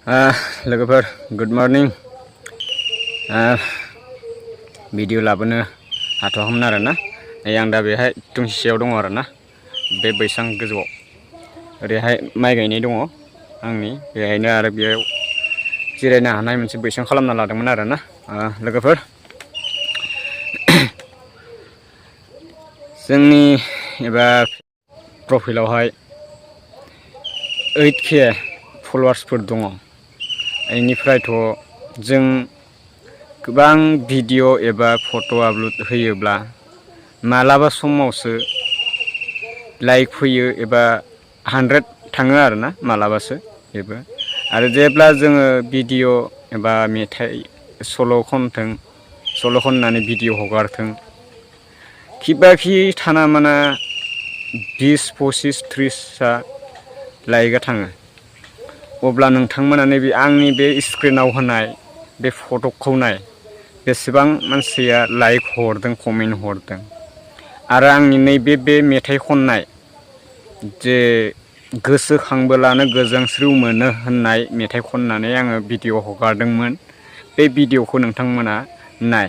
लोगोफोर good morning video लाबोनो हाथ'वाखैमोन आरोना आं दा बेहाय तुंसियाव दङ आरोना बे बैसां गोजौआव ओरैहाय माइ गायनाय दङ आंनि बेहायनो आरो बेयाव जिरायनो हानाय मोनसे बैसां खालामना लादोंमोन आरोना लोगोफोर जोंनि एबा प्रफाइलावहाय 8K फलोवार्सफोर दङ। बेनिफ्रायथ' जों गोबां भिडिअ एबा फट' आपल'ड होयोब्ला मालाबा समावसो लाइक फैयो एबा 100 थाङो आरोना मालाबासो बेबो आरो जेब्ला जोङो भिडिअ एबा मेथाइ सल' खननानै भिडिअ हगारथों खिबाखि थाना माना 20, 25, 30 लाइकआ थाङो अब्ला नोंथांमोना नैबे आंनि बे स्क्रिनाव होनाय बे फट'खौ नाय बेसेबां मानसिया लाइक हरदों कमेन्ट हरदों आरो आंनि नैबे बे मेथाइ खननाय जे गोसोखांबोलानो गोजांस्रिउ मोनो होननाय मेथाइ खननानै आङो भिडिअ हगारदोंमोन। बे भिडिअखौ नोंथांमोना नाय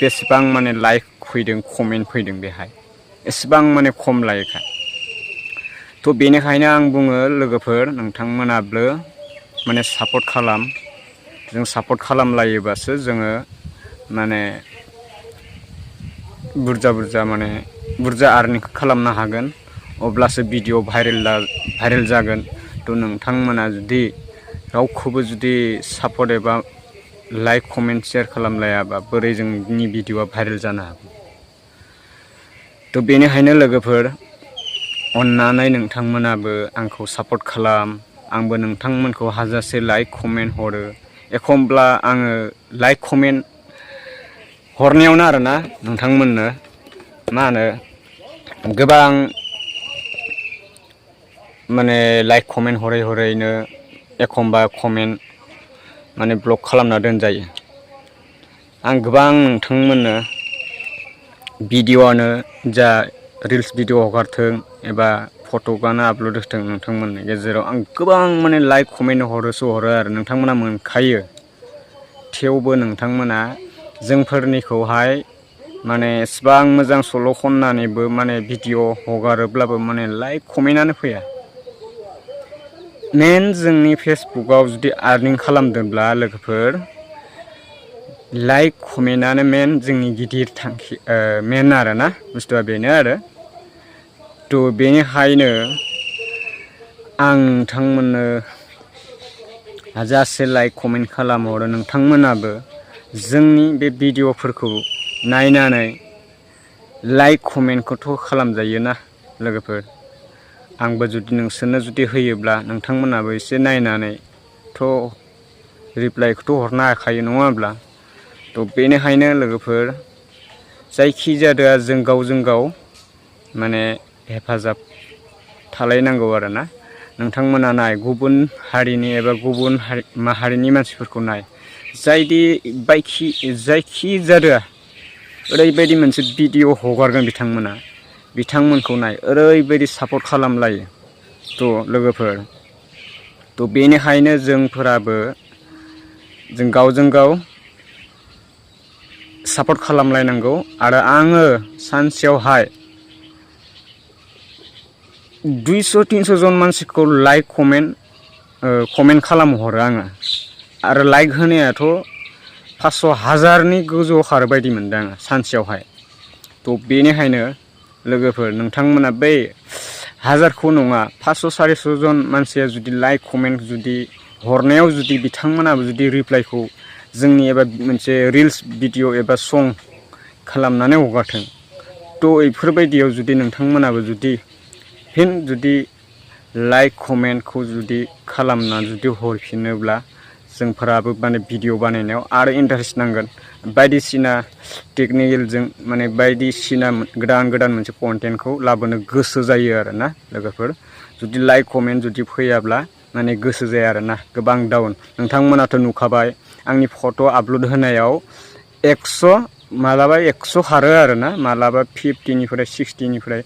बेसेबां माने लाइक फैदों कमेन्ट फैदों बेहाय एसेबां माने खम लाइकआ थ' बेनिखायनो आं बुङो लोगोफोर नोंथांमोनाबो माने सापर्ट खालाम जों सापर्ट खालामलायोबासो जोङो माने बुरजा आर्निं खालामनो हागोन अब्लासो भिडिअ भाइरेल जागोन। थ' नोंथांमोना जुदि रावखौबो जुदि सापर्ट एबा लाइक कमेन्ट शेयार खालामलायाबा बोरै जोंनि भिडिअआ भाइरेल जानो हागौ। थ' बेनिखायनो लोगोफोर अन्नानै नोंथांमोनाबो आंखौ सापर्ट खालाम आंबो नोंथांमोनखौ हाजासे लाइक कमेन्ट हरो एखमब्ला आङो लाइक कमेन्ट हरनायावनो आरोना नोंथांमोननो मा होनो गोबां माने लाइक कमेन्ट हरैनो एखमबा कमेन्ट माने ब्लक खालामना दोनजायो। आं गोबां नोंथांमोननो भिडिअ'आनो जा रिल्स भिडिअ हगारथों एबा फट'आनो आपल'ड होथों नोंथांमोननि गेजेराव आं गोबां माने लाइक कमेन्ट हरो आरो नोंथांमोना मोनखायो थेवबो नोंथांमोना जोंफोरनिखौहाय माने एसेबां मोजां सल' खननानैबो माने भिडिअ हगारोब्लाबो माने लाइक कमेन्टआनो फैया। मेन जोंनि फेसबुकआव जुदि आर्निं खालामदोंब्ला लोगोफोर लाइक कमेन्टआनो मेन जोंनि गिदिर थांखि मेन आरोना बुस्थुआ बेनो आरो थ' बेनिखायनो आं नोंथांमोननो हाजासे लाइक कमेन्ट खालामहरो नोंथांमोनाबो जोंनि बे भिडिअ'फोरखौ नायनानै लाइक कमेन्टखौथ' खालामजायोना लोगोफोर आंबो जुदि नोंसोरनो जुदि होयोब्ला नोंथांमोनाबो एसे नायनानैथ' रिप्लाइखौथ' हरनो हाखायो नङा होमब्ला थ' बेनिखायनो लोगोफोर जायखिजाया जों गावजों गाव माने हेफाजाब थालायनांगौ आरोना नोंथांमोना नाय गुबुन हारिनि एबा गुबुन माहारिनि मानसिफोरखौ नाय जायखिजाया ओरैबायदि मोनसे भिडिअ हगारगोन बिथांमोनखौ नाय ओरैबायदि सापर्ट खालामलायो थ' लोगोफोर थ' बेनिखायनो जोंफोराबो जों गावजों गाव सापर्ट खालामलायनांगौ आरो आङो सानसेयावहाय 200-300 जन मानसिखौ लाइक कमेन्ट खालामहरो आङो आरो लाइक होनायाथ' 500,000नि गोजौआव खारो बायदि मोनदों आङो सानसेयावहाय थ' बेनिखायनो लोगोफोर नोंथांमोना बै 1000खौ नङा 500-400 जन मानसिया जुदि लाइक कमेन्ट जुदि हरनायाव जुदि बिथांमोनाबो जुदि रिप्लाइखौ जोंनि एबा मोनसे रिल्स भिडिअ एबा सं खालामनानै हगारथों थ' बेफोरबायदियाव जुदि नोंथांमोनाबो जुदि लाइक कमेन्टखौ जुदि खालामना जुदि हरफिनोब्ला जोंफोराबो माने भिडिअ बानायनायाव आरो इन्टारेस्ट नांगोन बायदिसिना टेकनिकेलजों माने बायदिसिना गोदान मोनसे कन्टेन्टखौ लाबोनो गोसो जायो आरोना लोगोफोर जुदि लाइक कमेन्ट जुदि फैयाब्ला माने गोसो जाया आरोना गोबां डाउन नोंथांमोनाथ' नुखाबाय आंनि फट' आपल'ड होनायाव 100 मालाबा 100 खारो आरोना मालाबा 50निफ्राय 60निफ्राय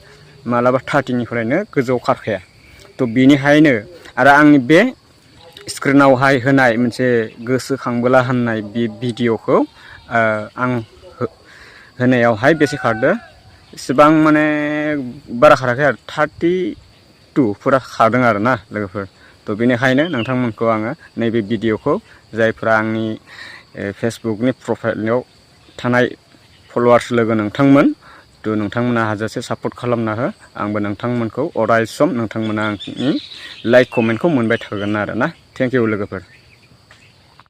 मालाबा 30निफ्रायनो गोजौआव खारखाया थ' बेनिखायनो आरो आंनि बे स्क्रिनावहाय होनाय मोनसे गोसोखांबोला होननाय बे भिडिअखौ आं होनायावहाय बेसे खारदो इसेबां माने बारा खाराखै आरो 32 फुरा खारदों आरो ना लोगोफोर। थ' बेनिखायनो नोंथांमोनखौ आङो नैबे भिडिअखौ जायफ्रा आंनि फेसबुकनि प्रफाइलाव थानाय फलोवार्स लोगो नोंथांमोन थ' नोंथांमोना हाजासे सापर्ट खालामना हो। आंबो नोंथांमोनखौ अराय सम नोंथांमोना आंनि लाइक कमेन्टखौ मोनबाय थागोन आरो ना। थेंक इउ लोगोफोर।